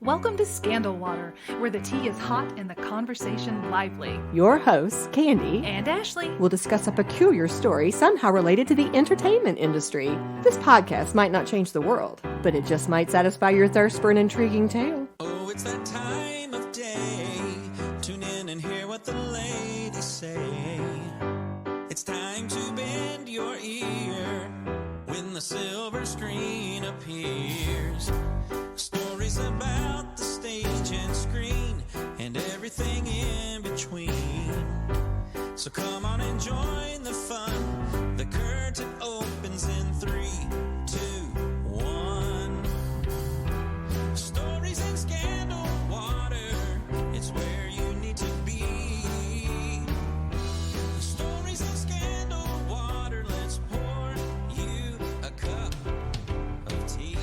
Welcome to Scandal Water, where the tea is hot and the conversation lively. Your hosts, Candy And Ashley will discuss a peculiar story somehow related to the entertainment industry. This podcast might not change the world, but it just might satisfy your thirst for an intriguing tale. Oh, it's that time of day. Tune in and hear what the ladies say. It's time to bend your ear when the silver screen appears. Stories about the stage and screen and everything in between. So come on and join the fun. The curtain opens in 3, 2, 1. Stories in Scandal Water, it's where you need to be. Stories in Scandal Water, let's pour you a cup of tea.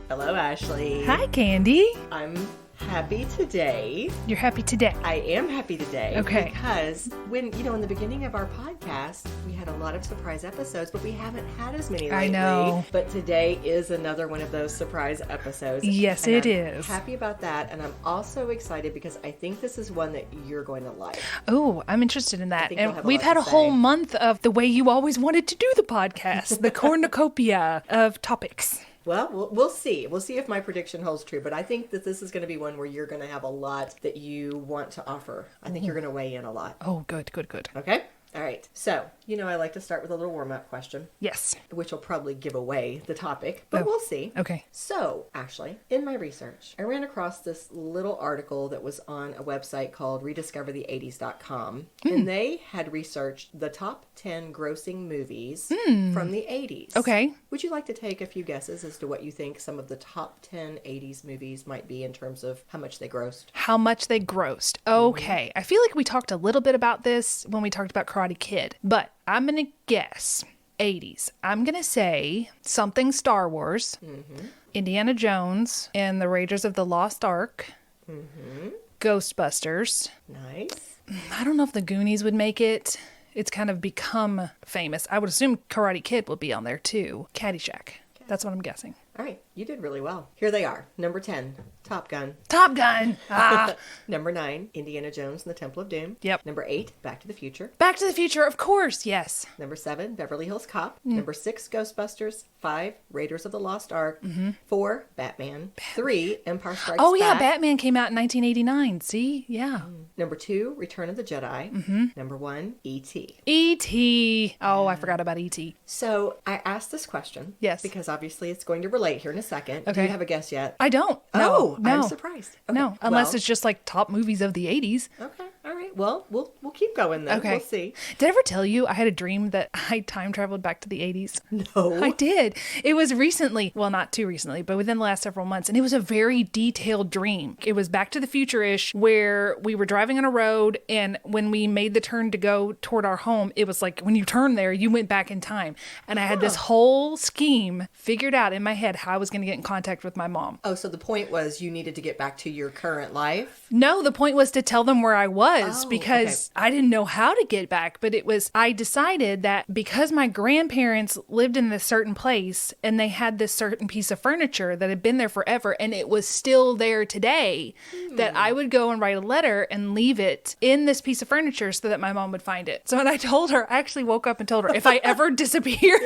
Hello, Ashley. Hi, Candy. I'm happy today. You're happy today. I am happy today. Okay. Because when, in the beginning of our podcast, we had a lot of surprise episodes, but we haven't had as many lately. I know. But today is another one of those surprise episodes. Yes, and it I'm is. happy about that. And I'm also excited because I think this is one that you're going to like. Oh, I'm interested in that. think you'll And have a we've lot had to a whole say. month of the way you always wanted to do the podcast, the cornucopia of topics. Well, we'll see. We'll see if my prediction holds true. But I think that this is going to be one where you're going to have a lot that you want to offer. I think you're going to weigh in a lot. Oh, good. Okay? All right. So, I like to start with a little warm-up question, Yes. which will probably give away the topic, but Oh. we'll see. Okay. So, Ashley, in my research, I ran across this little article that was on a website called rediscoverthe80s.com, and they had researched the top 10 grossing movies from the 80s. Okay. Would you like to take a few guesses as to what you think some of the top 10 80s movies might be in terms of how much they grossed? How much they grossed. Okay. I feel like we talked a little bit about this when we talked about Karate Kid, but I'm going to guess 80s. I'm going to say something Star Wars, Indiana Jones and the Raiders of the Lost Ark, Ghostbusters. Nice. I don't know if the Goonies would make it. It's kind of become famous. I would assume Karate Kid will be on there too. Caddyshack. That's what I'm guessing. All right. You did really well. Here they are. Number 10, Top Gun. Top Gun. Ah. Number 9, Indiana Jones and the Temple of Doom. Yep. Number 8, Back to the Future. Back to the Future, of course. Yes. Number 7, Beverly Hills Cop. Number 6, Ghostbusters. 5, Raiders of the Lost Ark. 4, Batman. 3, Empire Strikes Oh, yeah. Back. Batman came out in 1989. See? Yeah. Number 2, Return of the Jedi. Number 1, E.T. E.T. Oh, I forgot about E.T. So I asked this question. Yes. Because obviously it's going to relate here in a second. Do Okay. you have a guess yet? I don't. Oh, No. I'm surprised. Okay, No, unless well- it's just like top movies of the 80s. Okay. All right. Well, we'll keep going then. Okay. We'll see. Did I ever tell you I had a dream that I time traveled back to the 80s? No. I did. It was recently, well, not too recently, but within the last several months. And it was a very detailed dream. It was Back to the Future-ish, where we were driving on a road. And when we made the turn to go toward our home, it was like when you turned there, you went back in time. And I had this whole scheme figured out in my head how I was going to get in contact with my mom. Oh, so the point was you needed to get back to your current life? No, the point was to tell them where I was Oh, because I didn't know how to get back. But I decided that because my grandparents lived in this certain place and they had this certain piece of furniture that had been there forever and it was still there today, that I would go and write a letter and leave it in this piece of furniture so that my mom would find it. So when I told her, I actually woke up and told her, if I ever disappear,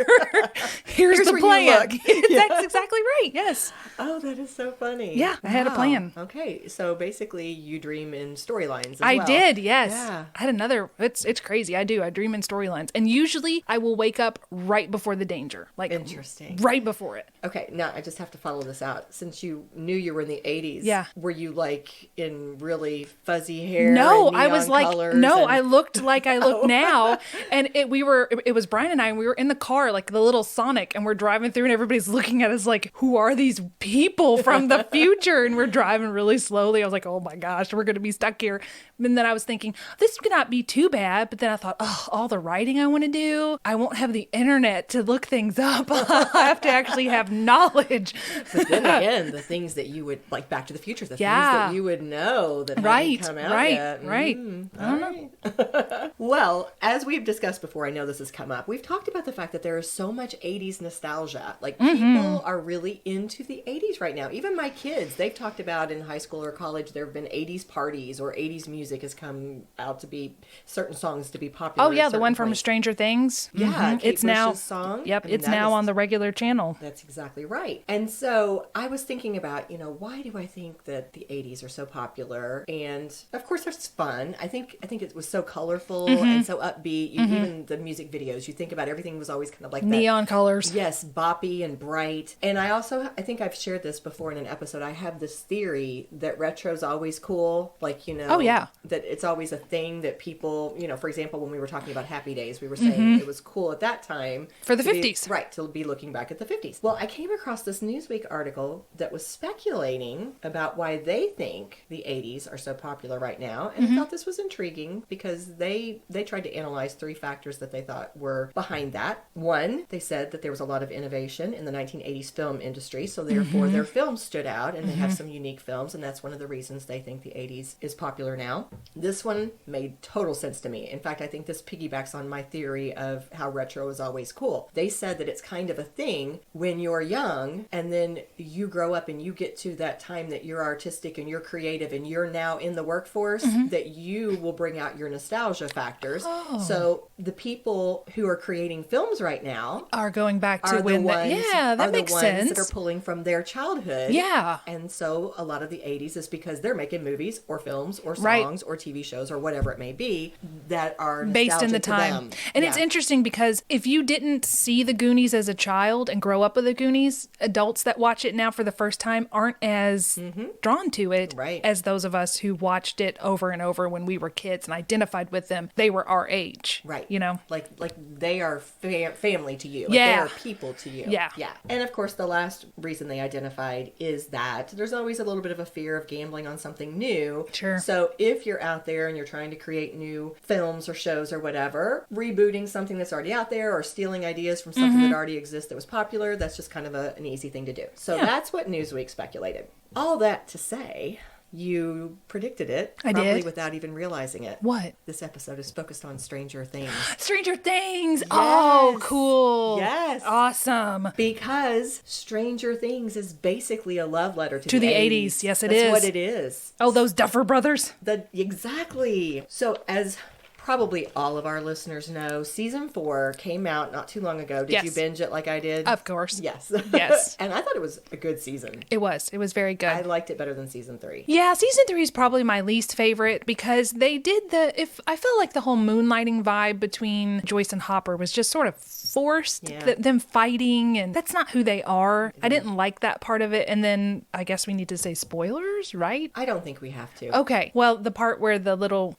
here's the where you plan. look. That's exactly right. Yes. Oh, that is so funny. Yeah, I had a Wow. plan. Okay, so basically you dream in storylines as I well. did, yes. Yeah. I had another, it's crazy. I do. I dream in storylines. And usually I will wake up right before the danger. Like, Interesting. right before it. Okay, now I just have to follow this out. Since you knew you were in the 80s, Yeah. were you like in really fuzzy hair? No, and I was neon like, colors no, and- I looked like I look now. And it was Brian and I, and we were in the car, like the little Sonic, and we're driving through and everybody's looking at us like, who are these people from the future? And we're driving really slowly. I was like, oh my gosh, we're going to be stuck here. And then I was thinking, thinking, this could not be too bad. But then I thought, oh, all the writing I want to do, I won't have the internet to look things up. I have to actually have knowledge. But then again, the things that you would, like Back to the Future, the things that you would know that hadn't come out yet. Right. I don't know. Well, as we've discussed before, I know this has come up. We've talked about the fact that there is so much 80s nostalgia. Like, people are really into the 80s right now. Even my kids, they've talked about in high school or college, there have been 80s parties or 80s music has come out to be certain songs to be popular. Oh, yeah, the one from Stranger Things. Yeah, Kate it's now Bush's song. Yep, it's now on the regular channel. That's exactly right. And so I was thinking about, why do I think that the 80s are so popular? And of course, it's fun. I think it was so colorful and so upbeat. Even the music videos, you think about everything was always kind of like neon that. colors. Yes, boppy and bright. And I think I've shared this before in an episode. I have this theory that retro's always cool. Like, oh, yeah. that it's always a thing that people, for example, when we were talking about Happy Days, we were saying it was cool at that time. For the 50s. Right, to be looking back at the 50s. Well, I came across this Newsweek article that was speculating about why they think the 80s are so popular right now. And I thought this was intriguing because they tried to analyze 3 factors that they thought were behind that. One, they said that there was a lot of innovation in the 1980s film industry, so therefore their films stood out, and they have some unique films, and that's one of the reasons they think the 80s is popular now. This one made total sense to me. In fact, I think this piggybacks on my theory of how retro is always cool. They said that it's kind of a thing when you're young, and then you grow up and you get to that time that you're artistic and you're creative and you're now in the workforce, that you will bring out your nostalgia factors. Oh. So the people who are creating films right now are going back to when that makes sense. That are pulling from their childhood. Yeah. And so a lot of the 80s is because they're making movies or films or songs or TV shows or whatever it may be that are based in the time. And it's interesting because if you didn't see the Goonies as a child and grow up with the Goonies, adults that watch it now for the first time aren't as drawn to it as those of us who watched it over and over when we were kids and identified with them. They were our age. Right. Like they are family to you. Like they are people to you. Yeah. Yeah. And of course, the last reason they identified is that there's always a little bit of a fear of gambling on something new. Sure. So if you're out there and you're trying to create new films or shows or whatever, rebooting something that's already out there or stealing ideas from something that already exists that was popular, that's just kind of an easy thing to do. So that's what Newsweek speculated. All that to say, you predicted it. I probably did. without even realizing it. What? This episode is focused on Stranger Things. Stranger Things! Yes. Oh, cool. Yes. Awesome. Because Stranger Things is basically a love letter to the 80s. Yes, it That's is. what it is. Oh, those Duffer brothers. Exactly. So as probably all of our listeners know, season 4 came out not too long ago. Did you binge it like I did? Of course. Yes. Yes. And I thought it was a good season. It was very good. I liked it better than season 3. Yeah, season 3 is probably my least favorite because they did I felt like the whole moonlighting vibe between Joyce and Hopper was just sort of forced. Yeah. Them fighting, and that's not who they are. I didn't like that part of it. And then I guess we need to say spoilers, right? I don't think we have to. Okay. Well, the part where the little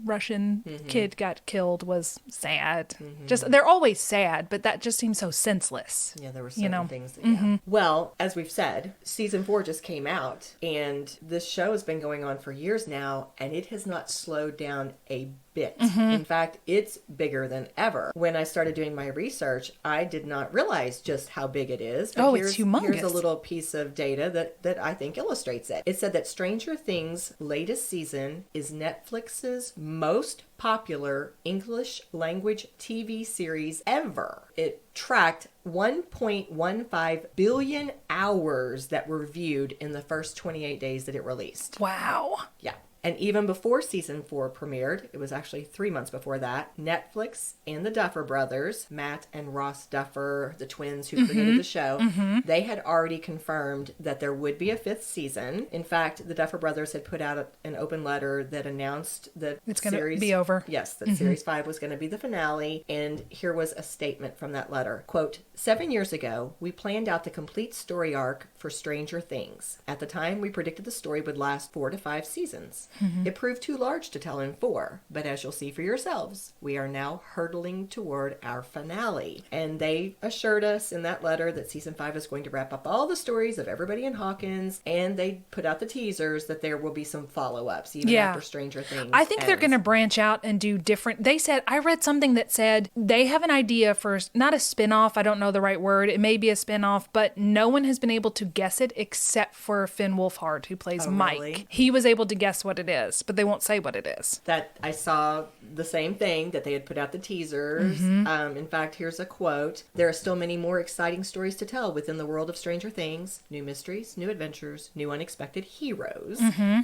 Russian kid got killed was sad. Just they're always sad, but that just seems so senseless. Yeah, there were certain things that, Well, as we've said, season 4 just came out, and this show has been going on for years now, and it has not slowed down a bit. In fact, it's bigger than ever. When I started doing my research, I did not realize just how big it is. But it's humongous. Here's a little piece of data that I think illustrates it. It said that Stranger Things' latest season is Netflix's most popular English language TV series ever. It tracked 1.15 billion hours that were viewed in the first 28 days that it released. Wow. Yeah. And even before season 4 premiered, it was actually 3 months before that, Netflix and the Duffer brothers, Matt and Ross Duffer, the twins who created the show, they had already confirmed that there would be a 5th season. In fact, the Duffer brothers had put out an open letter that announced that it's going to be over. Yes, that series 5 was going to be the finale. And here was a statement from that letter. Quote, 7 years ago, we planned out the complete story arc for Stranger Things. At the time, we predicted the story would last 4 to 5 seasons. It proved too large to tell in 4, but as you'll see for yourselves, we are now hurtling toward our finale. And they assured us in that letter that season 5 is going to wrap up all the stories of everybody in Hawkins, and they put out the teasers that there will be some follow-ups even after Stranger Things I think they're ends. going to branch out and do different. They said, I read something that said they have an idea for not a spinoff. I don't know the right word. It may be a spinoff, but no one has been able to guess it except for Finn Wolfhard, who plays Mike. Really? He was able to guess what it is, but they won't say what it is. That I saw the same thing, that they had put out the teasers. In fact, here's a quote. There are still many more exciting stories to tell within the world of Stranger Things. New mysteries, new adventures, new unexpected heroes.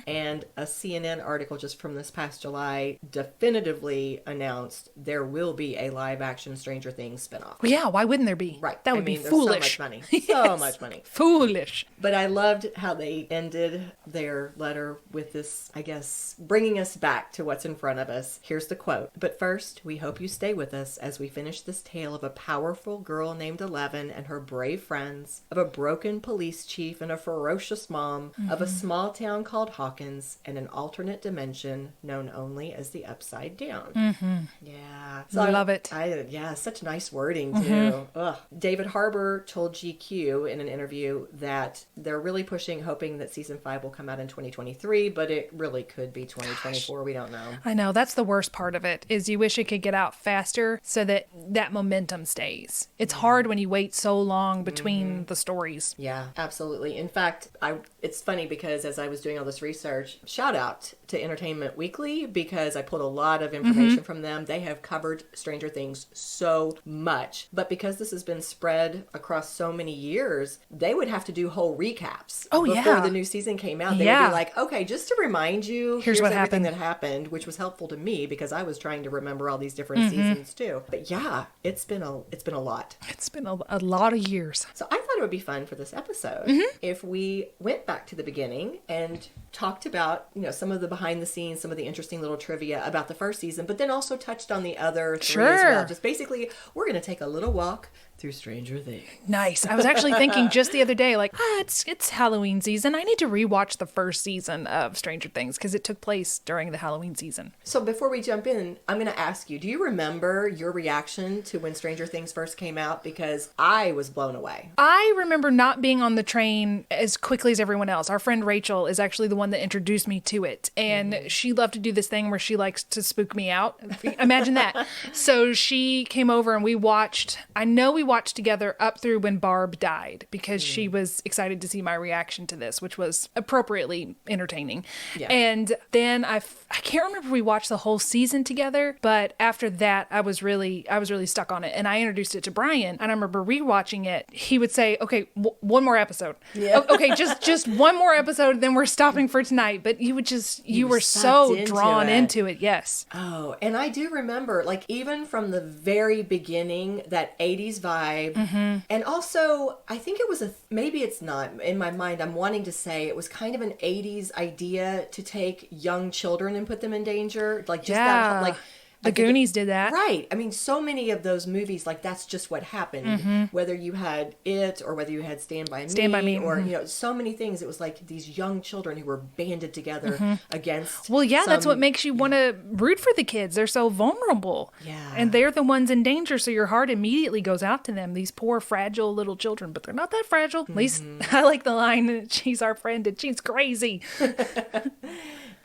And a CNN article just from this past July definitively announced there will be a live action Stranger Things spinoff. Well, yeah, why wouldn't there be? Right. That would be foolish. So much money. So much money. Foolish. But I loved how they ended their letter with this, I guess, bringing us back to what's in front of us. Here's the quote. But first, we hope you stay with us as we finish this tale of a powerful girl named Eleven and her brave friends, of a broken police chief and a ferocious mom, of a small town called Hawkins, and an alternate dimension known only as the Upside Down. Yeah. So I love it. Yeah, such nice wording, too. Ugh. David Harbour told GQ in an interview that they're really pushing, hoping that season 5 will come out in 2023, but it really could be 2024. We don't know. I know, that's the worst part of it, is you wish it could get out faster so that that momentum stays. It's hard when you wait so long between the stories. Yeah, absolutely. In fact, it's funny because as I was doing all this research, shout out to Entertainment Weekly, because I pulled a lot of information from them. They have covered Stranger Things so much, but because this has been spread across so many years, they would have to do whole recaps before the new season came out. They would be like, okay, just to remind you, here's what everything happened. that happened, which was helpful to me because I was trying to remember all these different seasons too. But yeah, it's been a lot. It's been a lot of years. So I thought it would be fun for this episode if we went back to the beginning and talked about, some of the behind the scenes, some of the interesting little trivia about the first season, but then also touched on the other three as well. Just basically, we're going to take a little walk through Stranger Things. Nice. I was actually thinking just the other day, like, it's Halloween season. I need to rewatch the first season of Stranger Things because it took place during the Halloween season. So before we jump in, I'm going to ask you, do you remember your reaction to when Stranger Things first came out? Because I was blown away. I remember not being on the train as quickly as everyone else. Our friend Rachel is actually the one that introduced me to it. And she loved to do this thing where she likes to spook me out. Imagine that. So she came over and we watched together up through when Barb died because she was excited to see my reaction to this, which was appropriately entertaining. Yeah. And then I can't remember if we watched the whole season together, but after that I was really stuck on it, and I introduced it to Brian, and I remember rewatching it. He would say, okay, one more episode. Yeah. Okay, just one more episode, then we're stopping for tonight. But you were so drawn into it. Yes. Oh, and I do remember, like, even from the very beginning, that 80's vibe. And also, I think it was maybe it's not, in my mind, I'm wanting to say it was kind of an 80's idea to take young children and put them in danger. Like, just that, like, The Goonies did that. Right. I mean, so many of those movies, like, that's just what happened. Whether you had It or whether you had Stand By Me. Or, so many things. It was like these young children who were banded together against. Well, yeah, that's what makes you want to root for the kids. They're so vulnerable. Yeah. And they're the ones in danger, so your heart immediately goes out to them. These poor, fragile little children. But they're not that fragile. At least I like the line, she's our friend and she's crazy.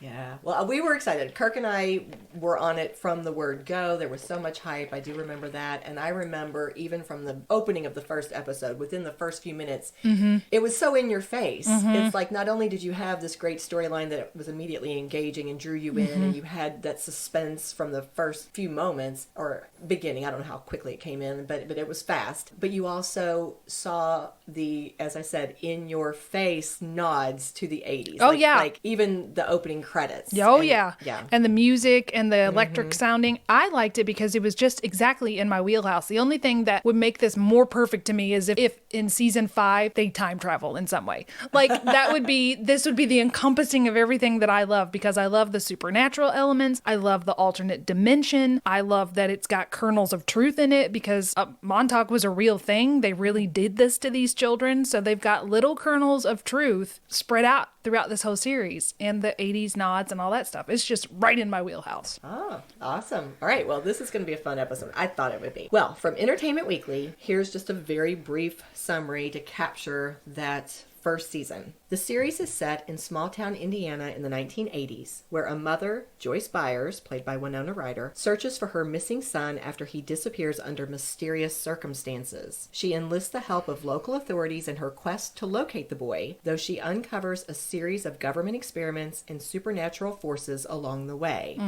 Yeah. Well, we were excited. Kirk and I were on it from the word go. There was so much hype. I do remember that. And I remember even from the opening of the first episode, within the first few minutes, it was so in your face. It's like, not only did you have this great storyline that was immediately engaging and drew you in, and you had that suspense from the first few moments, or beginning, I don't know how quickly it came in, but it was fast. But you also saw the, as I said, in your face nods to the 80's. Oh, yeah. Like even the opening credits. Oh, and, yeah. And the music and the electric sounding. I liked it because it was just exactly in my wheelhouse. The only thing that would make this more perfect to me is if in season 5 they time travel in some way. Like, this would be the encompassing of everything that I love, because I love the supernatural elements. I love the alternate dimension. I love that it's got kernels of truth in it, because Montauk was a real thing. They really did this to these children. So they've got little kernels of truth spread out throughout this whole series, and the 80s nods and all that stuff. It's just right in my wheelhouse. Oh, awesome. All right, well, this is going to be a fun episode. I thought it would be. Well, from Entertainment Weekly, here's just a very brief summary to capture that first season. The series is set in small-town Indiana in the 1980s, where a mother, Joyce Byers, played by Winona Ryder, searches for her missing son after he disappears under mysterious circumstances. She enlists the help of local authorities in her quest to locate the boy, though she uncovers a series of government experiments and supernatural forces along the way.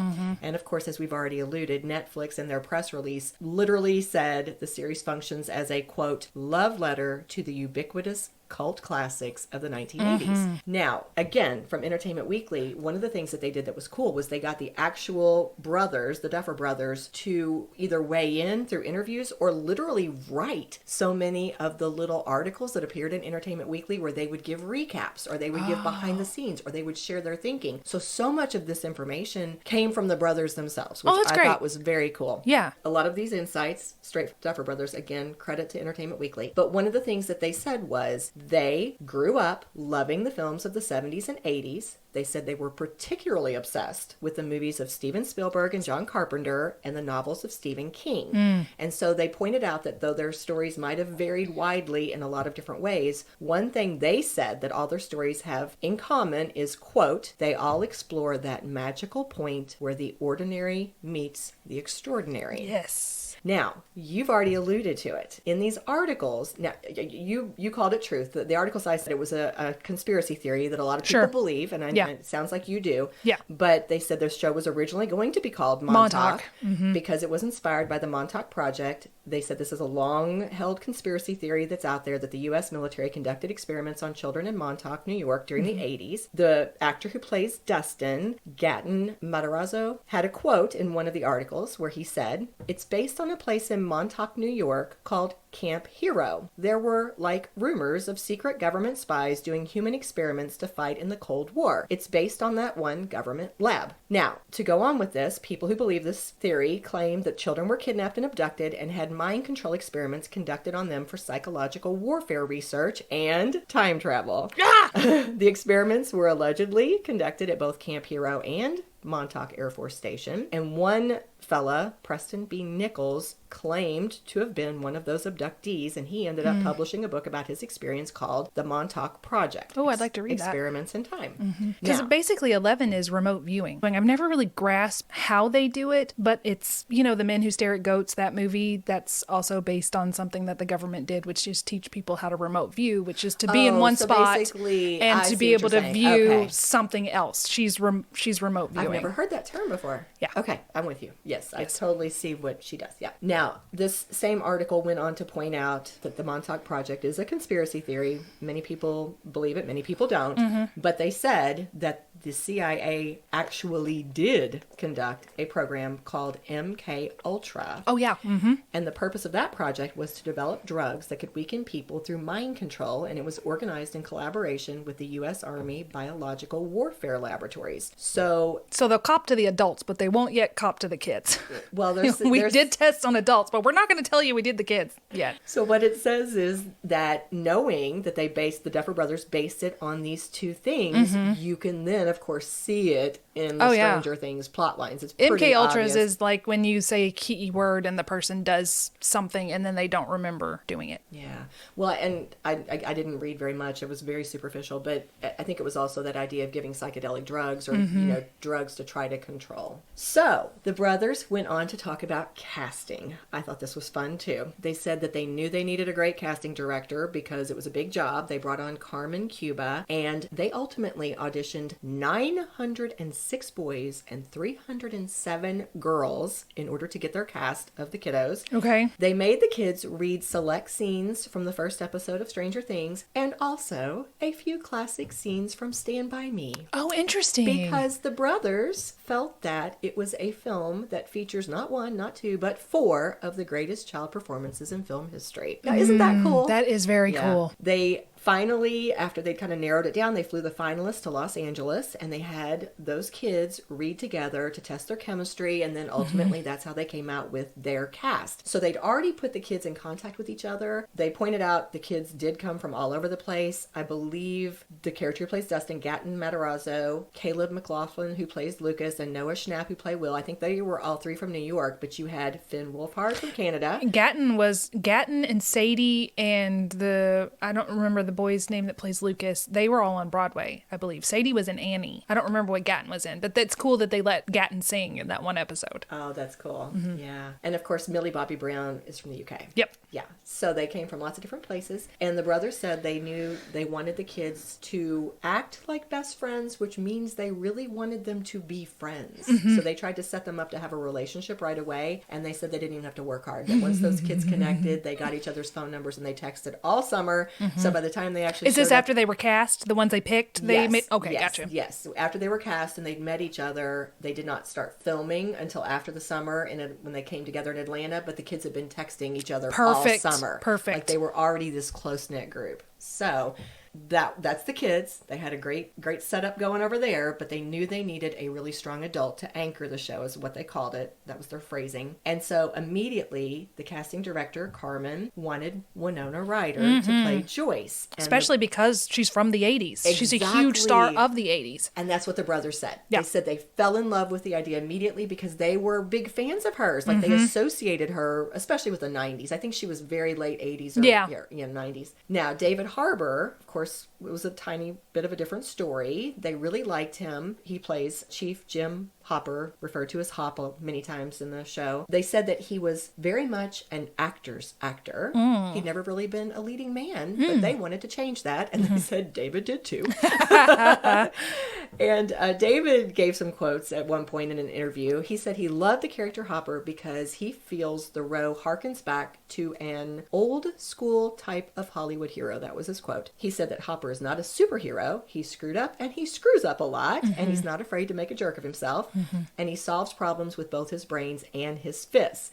And of course, as we've already alluded, Netflix in their press release literally said the series functions as a, quote, love letter to the ubiquitous cult classics of the 1980s. Now, again, from Entertainment Weekly, one of the things that they did that was cool was they got the actual brothers, the Duffer brothers, to either weigh in through interviews or literally write so many of the little articles that appeared in Entertainment Weekly where they would give recaps or they would give behind the scenes or they would share their thinking. So much of this information came from the brothers themselves, which that's I great. thought was very cool. Yeah. A lot of these insights, straight from Duffer Brothers, again, credit to Entertainment Weekly. But one of the things that they said was they grew up loving the films of the 70s and 80s. They said they were particularly obsessed with the movies of Steven Spielberg and John Carpenter and the novels of Stephen King. And so they pointed out that though their stories might have varied widely in a lot of different ways, one thing they said that all their stories have in common is, quote, they all explore that magical point where the ordinary meets the extraordinary. Yes. Now, you've already alluded to it. In these articles, now you called it truth. The articles I said it was a conspiracy theory that a lot of people believe, and it sounds like you do. Yeah. But they said this show was originally going to be called Montauk because it was inspired by the Montauk Project. They said this is a long-held conspiracy theory that's out there that the U.S. military conducted experiments on children in Montauk, New York during the 80s. The actor who plays Dustin, Gatton Matarazzo, had a quote in one of the articles where he said, it's based on a place in Montauk, New York called Camp Hero. There were, like, rumors of secret government spies doing human experiments to fight in the Cold War. It's based on that one government lab. Now, to go on with this, people who believe this theory claim that children were kidnapped and abducted and had mind control experiments conducted on them for psychological warfare research and time travel. The experiments were allegedly conducted at both Camp Hero and Montauk Air Force Station, and one fella, Preston B. Nichols, claimed to have been one of those abductees, and he ended up publishing a book about his experience called The Montauk Project. Oh, I'd like to read that. Experiments in Time. Because Now, basically 11 is remote viewing. I've never really grasped how they do it, but it's, The Men Who Stare at Goats, that movie, that's also based on something that the government did, which is teach people how to remote view, which is to be in one spot and to be able to view something else. She's remote viewing. I've never heard that term before. Yeah. Okay, I'm with you. Yes, I totally see what she does. Yeah. Now, this same article went on to point out that the Montauk Project is a conspiracy theory. Many people believe it, many people don't. But they said that the CIA actually did conduct a program called MK Ultra. Oh, yeah. And the purpose of that project was to develop drugs that could weaken people through mind control, and it was organized in collaboration with the U.S. Army Biological Warfare Laboratories. So they'll cop to the adults, but they won't yet cop to the kids. Well, we did tests on adults, but we're not going to tell you we did the kids yet. So what it says is that knowing that the Duffer Brothers based it on these two things, you can then, of course, see it in the Stranger Things plot lines. It's pretty MK Ultras obvious. is like when you say a key word and the person does something and then they don't remember doing it. Yeah. Well, and I didn't read very much. It was very superficial, but I think it was also that idea of giving psychedelic drugs or, drugs to try to control. So the brothers went on to talk about casting. I thought this was fun too. They said that they knew they needed a great casting director because it was a big job. They brought on Carmen Cuba, and they ultimately auditioned 906 boys and 307 girls in order to get their cast of the kiddos. Okay. They made the kids read select scenes from the first episode of Stranger Things and also a few classic scenes from Stand By Me. Oh, interesting. Because the brothers felt that it was a film that features not one, not two, but 4 of the greatest child performances in film history. Now, isn't that cool? That is very cool. They finally, after they'd kind of narrowed it down, they flew the finalists to Los Angeles, and they had those kids read together to test their chemistry, and then ultimately that's how they came out with their cast. So they'd already put the kids in contact with each other. They pointed out the kids did come from all over the place. I believe the character who plays Dustin, Gatton Matarazzo, Caleb McLaughlin, who plays Lucas, and Noah Schnapp, who played Will. I think they were all three from New York, but you had Finn Wolfhard from Canada. Gatton and Sadie and I don't remember the boy's name that plays Lucas. They were all on Broadway, I believe. Sadie was in Annie. I don't remember what Gatton was in, but that's cool that they let Gatton sing in that one episode. Oh, that's cool. Yeah. And of course, Millie Bobby Brown is from the UK. Yep. Yeah. So they came from lots of different places. And the brothers said they knew they wanted the kids to act like best friends, which means they really wanted them to be friends. So they tried to set them up to have a relationship right away. And they said they didn't even have to work hard. That once those kids connected, they got each other's phone numbers and they texted all summer. So by the time they actually Is this after they were cast? The ones they picked? Okay, yes, gotcha. Yes. After they were cast and they'd met each other, they did not start filming until after the summer when they came together in Atlanta, but the kids had been texting each other all summer. Perfect. Like they were already this close-knit group. So that's the kids. They had a great setup going over there, but they knew they needed a really strong adult to anchor the show, is what they called it. That was their phrasing. And so immediately the casting director, Carmen, wanted Winona Ryder to play Joyce. And especially because she's from the 80s. Exactly. She's a huge star of the 80s. And that's what the brothers said. Yeah. They said they fell in love with the idea immediately because they were big fans of hers. Like they associated her, especially with the 90s. I think she was very late 80s or 90s. Now, David Harbour, of course, it was a tiny bit of a different story. They really liked him. He plays Chief Jim Hopper, referred to as Hopper many times in the show. They said that he was very much an actor's actor. He'd never really been a leading man, but they wanted to change that. And they said David did too. And David gave some quotes at one point in an interview. He said he loved the character Hopper because he feels the role harkens back to an old school type of Hollywood hero. That was his quote. He said that Hopper is not a superhero. He screwed up and he screws up a lot. And he's not afraid to make a jerk of himself. And he solves problems with both his brains and his fists,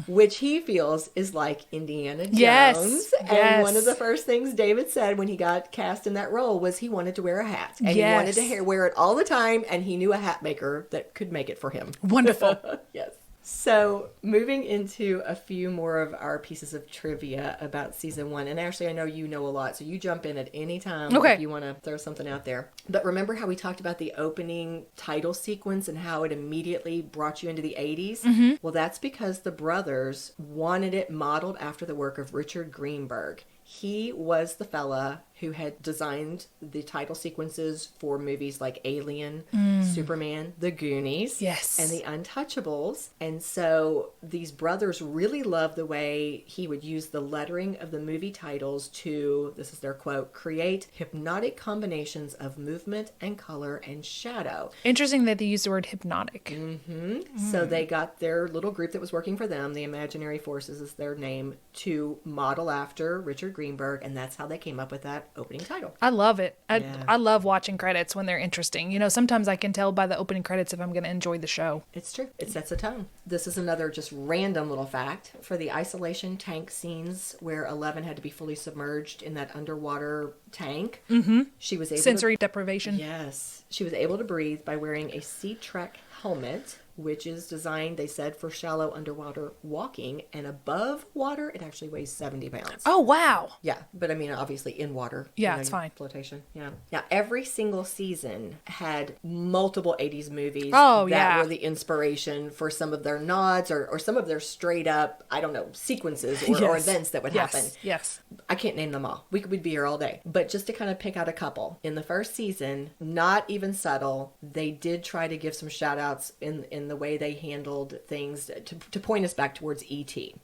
which he feels is like Indiana Jones. And one of the first things David said when he got cast in that role was he wanted to wear a hat. And he wanted to wear it all the time, and he knew a hat maker that could make it for him. Wonderful. Yes. So moving into a few more of our pieces of trivia about season 1. And actually, I know you know a lot, so you jump in at any time if you want to throw something out there. But remember how we talked about the opening title sequence and how it immediately brought you into the 80s? Well, that's because the brothers wanted it modeled after the work of Richard Greenberg. He was the fella who had designed the title sequences for movies like Alien, Superman, The Goonies, and The Untouchables. And so these brothers really loved the way he would use the lettering of the movie titles to, this is their quote, create hypnotic combinations of movement and color and shadow. Interesting that they used the word hypnotic. So they got their little group that was working for them, the Imaginary Forces is their name, to model after Richard Greenberg, and that's how they came up with that opening title. I love it. I love watching credits when they're interesting. You know, sometimes I can tell by the opening credits if I'm going to enjoy the show. It's true. It sets a tone. This is another just random little fact. For the isolation tank scenes where Eleven had to be fully submerged in that underwater tank, she was able sensory deprivation. Yes. She was able to breathe by wearing a Sea Trek helmet, which is designed, they said, for shallow underwater walking. And above water, it actually weighs 70 pounds. Oh, wow. Yeah. But I mean, obviously in water. Yeah, it's fine. Flotation. Yeah. Now, every single season had multiple 80s movies that were the inspiration for some of their nods or some of their straight up, I don't know, sequences or events that would happen. Yes. I can't name them all. We'd be here all day. But just to kind of pick out a couple. In the first season, not even subtle, they did try to give some shout outs in the way they handled things to point us back towards E.T.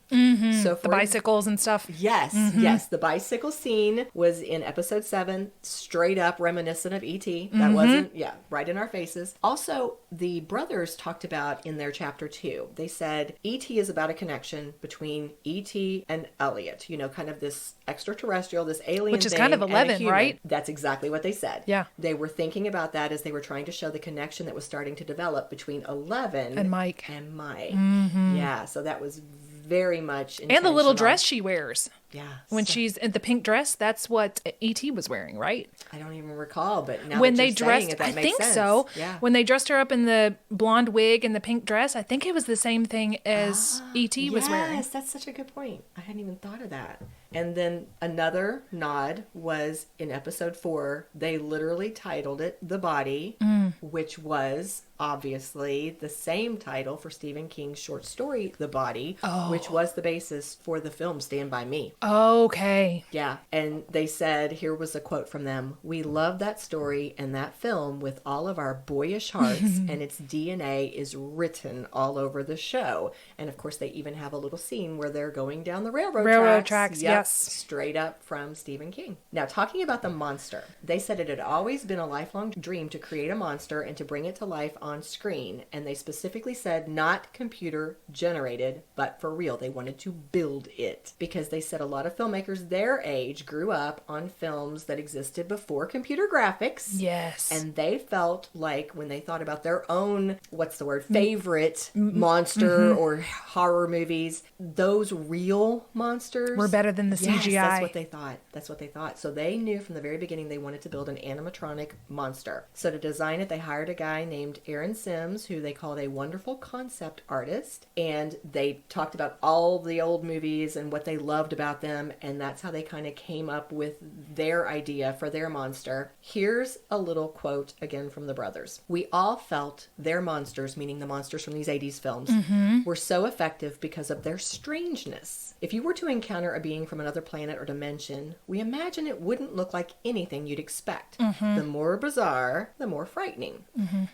So for the bicycles and stuff. Yes, yes. The bicycle scene was in episode 7, straight up reminiscent of E.T. That wasn't, right in our faces. Also, the brothers talked about in their chapter 2, they said E.T. is about a connection between E.T. and Elliot. You know, kind of this extraterrestrial, this alien which is thing kind of and a 11, human. right? That's exactly what they said. Yeah. They were thinking about that as they were trying to show the connection that was starting to develop between 11 and Mike. Yeah, so that was very much And the little intentional. dress she wears. Yeah. When so- she's in the pink dress, that's what E.T. was wearing, right? I don't even recall, but now When that they you're saying dressed, it, that I makes think sense. so. Yeah. When they dressed her up in the blonde wig and the pink dress, I think it was the same thing as E.T. was wearing. Yes, that's such a good point. I hadn't even thought of that. And then another nod was in episode 4, they literally titled it The Body, which was obviously the same title for Stephen King's short story, The Body, which was the basis for the film Stand By Me. Okay. Yeah, and they said, here was a quote from them, "We love that story and that film with all of our boyish hearts, and its DNA is written all over the show." And of course, they even have a little scene where they're going down the railroad tracks, Yep, yes. straight up from Stephen King. Now, talking about the monster, they said it had always been a lifelong dream to create a monster and to bring it to life on screen. And they specifically said not computer generated, but for real. They wanted to build it because they said a lot of filmmakers their age grew up on films that existed before computer graphics. Yes. And they felt like when they thought about their own, favorite monster or horror movies, those real monsters Were better than the CGI. That's what they thought. So they knew from the very beginning they wanted to build an animatronic monster. So to design it, they hired a guy named Aaron Sims, who they called a wonderful concept artist. And they talked about all the old movies and what they loved about them. And that's how they kind of came up with their idea for their monster. Here's a little quote again from the brothers. "We all felt their monsters," meaning the monsters from these 80s films, "were so effective because of their strangeness. If you were to encounter a being from another planet or dimension, we imagine it wouldn't look like anything you'd expect. The more bizarre, the more frightening.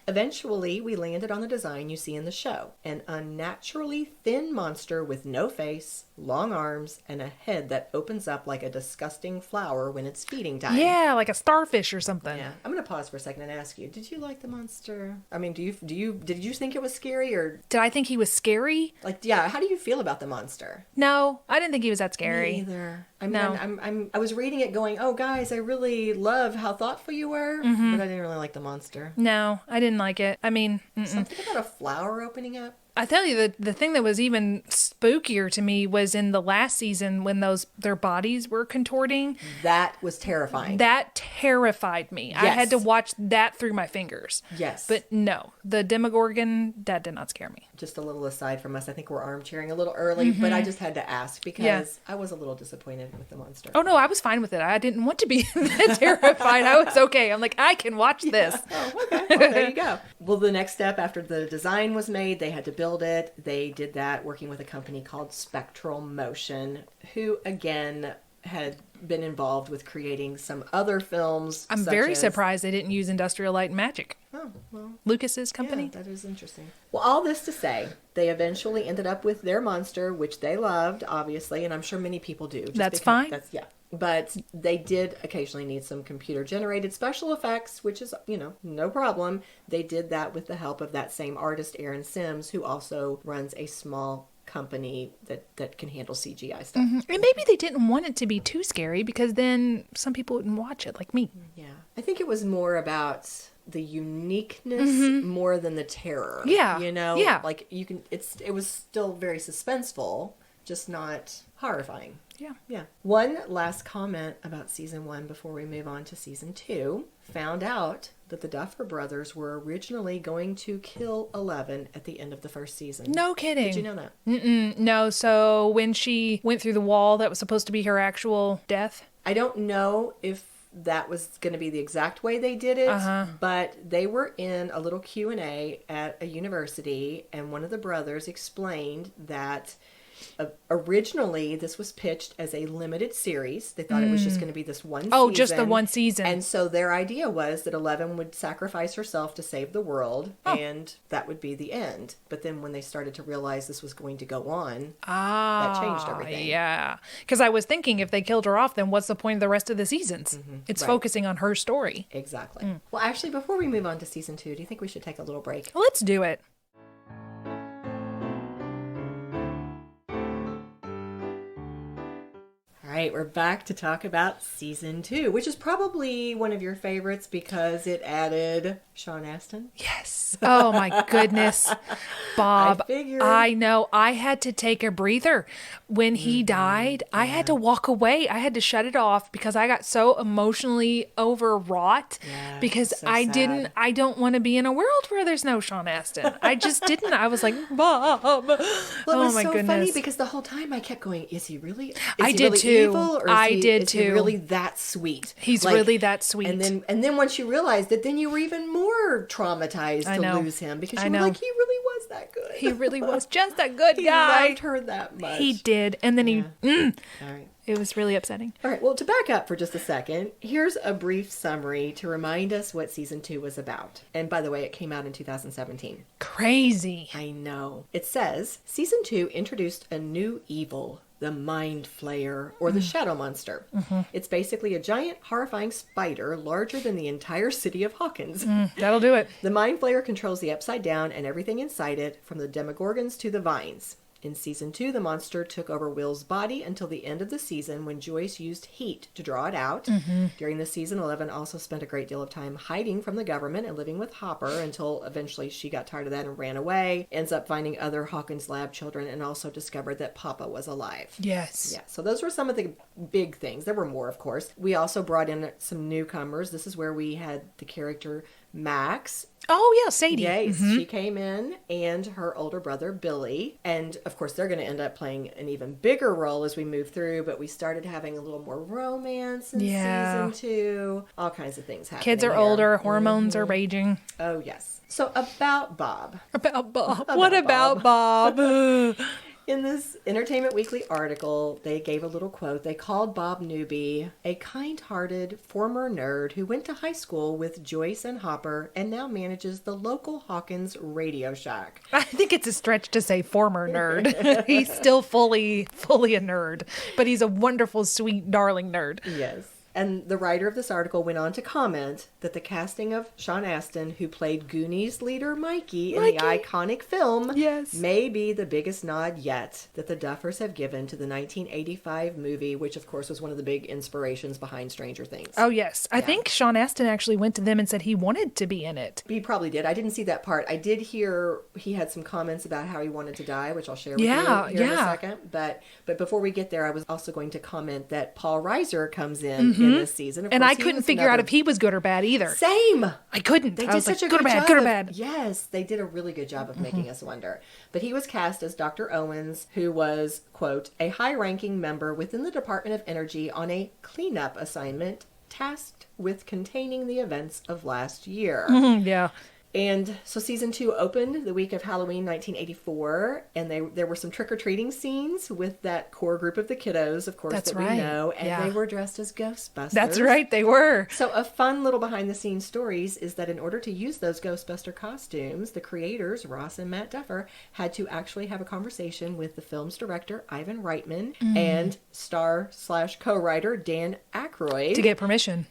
Eventually, we landed on the design you see in the show. An unnaturally thin monster with no face, long arms, and a head that opens up like a disgusting flower when it's feeding time." Yeah, like a starfish or something. Yeah. I'm going to pause for a second and ask you, did you like the monster? I mean, did you think it was scary or Did I think he was scary? how do you feel about the monster? No, I didn't think he was that scary. Me either. I mean, No. I was reading it going, oh, guys, I really love how thoughtful you were, but I didn't really like the monster. No, I didn't like it. I mean, Something about a flower opening up. I tell you, the thing that was even spookier to me was in the last season when their bodies were contorting. That was terrifying. That terrified me. I had to watch that through my fingers. Yes. But no, the Demogorgon, that did not scare me. Just a little aside from us, I think we're armchairing a little early, but I just had to ask because I was a little disappointed with the monster. Oh no, I was fine with it. I didn't want to be that terrified. I was okay. I'm like, I can watch this. Oh, okay. Well, there you go. Well, the next step after the design was made, they had to build it. They did that working with a company called Spectral Motion, who again had been involved with creating some other films. I'm very surprised they didn't use Industrial Light and Magic. Oh, well. Lucas's company. Yeah, that is interesting. Well, all this to say, they eventually ended up with their monster, which they loved, obviously, and I'm sure many people do. That's fine. But they did occasionally need some computer-generated special effects, which is, no problem. They did that with the help of that same artist, Aaron Sims, who also runs a small company that can handle CGI stuff. And maybe they didn't want it to be too scary because then some people wouldn't watch it, like me. Yeah. I think it was more about the uniqueness more than the terror. Yeah. Yeah. Like it was still very suspenseful, just not horrifying. Yeah. Yeah. One last comment about season 1 before we move on to season 2. Found out that the Duffer brothers were originally going to kill 11 at the end of the first season. No kidding. Did you know that? No, so when she went through the wall, that was supposed to be her actual death? I don't know if that was going to be the exact way they did it, but they were in a little Q&A at a university, and one of the brothers explained that originally this was pitched as a limited series. They thought it was just going to be this one season. Oh, just the one season. And so their idea was that 11 would sacrifice herself to save the world, and that would be the end. But then when they started to realize this was going to go on, that changed everything. Yeah. Because I was thinking if they killed her off, then what's the point of the rest of the seasons? It's focusing on her story. Exactly. Well, actually, before we move on to season 2, do you think we should take a little break? Let's do it. All right, we're back to talk about season 2, which is probably one of your favorites because it added Sean Astin. Yes. Oh my goodness. Bob, I figured. I know. I had to take a breather. When he died, I had to walk away. I had to shut it off because I got so emotionally overwrought Yeah, because so sad. I don't want to be in a world where there's no Sean Astin. I just didn't. I was like, Bob. Well, it was my so goodness. funny because the whole time I kept going, is he really? I did too. Evil, or I is he, did is he too. really that sweet? He's really that sweet. And then once you realized that, then you were even more traumatized I to know. lose him because I you were know. like, he really was that good. He really was just a good He guy. loved her that much. He did. And then All right. it was really upsetting. All right, well, to back up for just a second, here's a brief summary to remind us what season 2 was about. And by the way, it came out in 2017. Crazy. I know. It says season 2 introduced a new evil, the Mind Flayer, or the Shadow Monster. It's basically a giant, horrifying spider larger than the entire city of Hawkins. That'll do it. The Mind Flayer controls the Upside Down and everything inside it, from the Demogorgons to the Vines. In season 2, the monster took over Will's body until the end of the season when Joyce used heat to draw it out. During the season, 11 also spent a great deal of time hiding from the government and living with Hopper until eventually she got tired of that and ran away. Ends up finding other Hawkins lab children and also discovered that Papa was alive. Yes. Yeah, so those were some of the big things. There were more, of course. We also brought in some newcomers. This is where we had the character Max. Oh, yeah, Sadie. Yes, she came in, and her older brother, Billy. And, of course, they're going to end up playing an even bigger role as we move through, but we started having a little more romance in season 2. All kinds of things happening. Kids are here. older. Hormones are raging. Oh, yes. So, about Bob. About Bob. What about Bob? In this Entertainment Weekly article, they gave a little quote. They called Bob Newby a kind-hearted former nerd who went to high school with Joyce and Hopper and now manages the local Hawkins Radio Shack. I think it's a stretch to say former nerd. He's still fully a nerd, but he's a wonderful, sweet, darling nerd. Yes. And the writer of this article went on to comment that the casting of Sean Astin, who played Goonies leader Mikey in the iconic film, Yes. may be the biggest nod yet that the Duffers have given to the 1985 movie, which of course was one of the big inspirations behind Stranger Things. Oh, yes. I think Sean Astin actually went to them and said he wanted to be in it. He probably did. I didn't see that part. I did hear he had some comments about how he wanted to die, which I'll share with you here in a second. But before we get there, I was also going to comment that Paul Reiser comes in this season. Of And course, I couldn't figure out if he was good or bad either. Same. I couldn't. They I did was such like, a good or good bad, job. good or bad. Yes, they did a really good job of making us wonder. But he was cast as Dr. Owens, who was, quote, a high-ranking member within the Department of Energy on a cleanup assignment tasked with containing the events of last year. Yeah. And so season 2 opened the week of Halloween 1984, and there were some trick-or-treating scenes with that core group of the kiddos, of course, That's that right. we know, and Yeah. they were dressed as Ghostbusters. That's right, they were. So a fun little behind-the-scenes stories is that in order to use those Ghostbuster costumes, the creators, Ross and Matt Duffer, had to actually have a conversation with the film's director, Ivan Reitman, and star/co-writer Dan Aykroyd To get permission.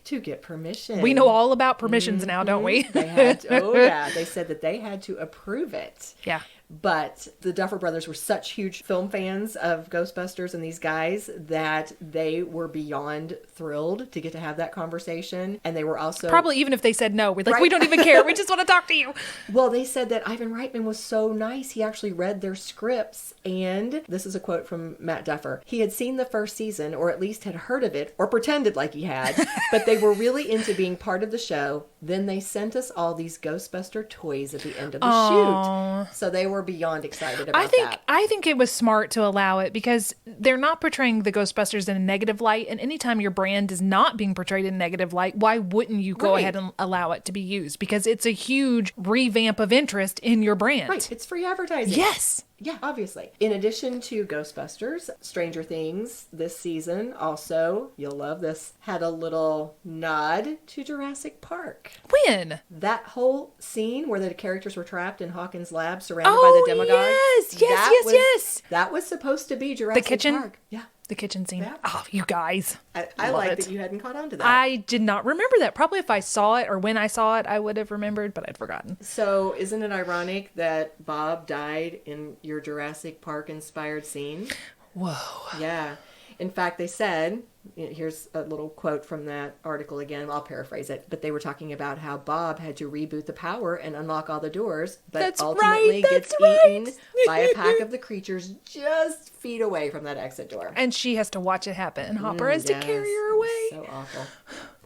We We know all about permissions now, don't we? They had to, oh yeah, they said that they had to approve it. Yeah. But the Duffer Brothers were such huge film fans of Ghostbusters and these guys that they were beyond thrilled to get to have that conversation. And they were also... Probably even if they said no. We're like, Right. we don't even care. We just want to talk to you. Well, they said that Ivan Reitman was so nice. He actually read their scripts. And this is a quote from Matt Duffer. He had seen the first season, or at least had heard of it, or pretended like he had. But they were really into being part of the show. Then they sent us all these Ghostbuster toys at the end of the shoot. So they were beyond excited about that. I think it was smart to allow it because they're not portraying the Ghostbusters in a negative light. And anytime your brand is not being portrayed in a negative light, why wouldn't you go ahead and allow it to be used? Because it's a huge revamp of interest in your brand. Right. It's free advertising. Yes. Yeah, obviously. In addition to Ghostbusters, Stranger Things this season also, you'll love this, had a little nod to Jurassic Park. When? That whole scene where the characters were trapped in Hawkins' lab surrounded by the Demogorgon. Yes. That was supposed to be Jurassic kitchen? Park. Yeah. The kitchen scene. Yeah. Oh, you guys. I Love like it. that you hadn't caught on to that. I did not remember that. Probably if I saw it or when I saw it, I would have remembered, but I'd forgotten. So isn't it ironic that Bob died in your Jurassic Park inspired scene? Whoa. Yeah. In fact, they said, here's a little quote from that article again. I'll paraphrase it. But they were talking about how Bob had to reboot the power and unlock all the doors, but ultimately gets eaten by a pack of the creatures just feet away from that exit door. And she has to watch it happen. And Hopper has to carry her away. So awful.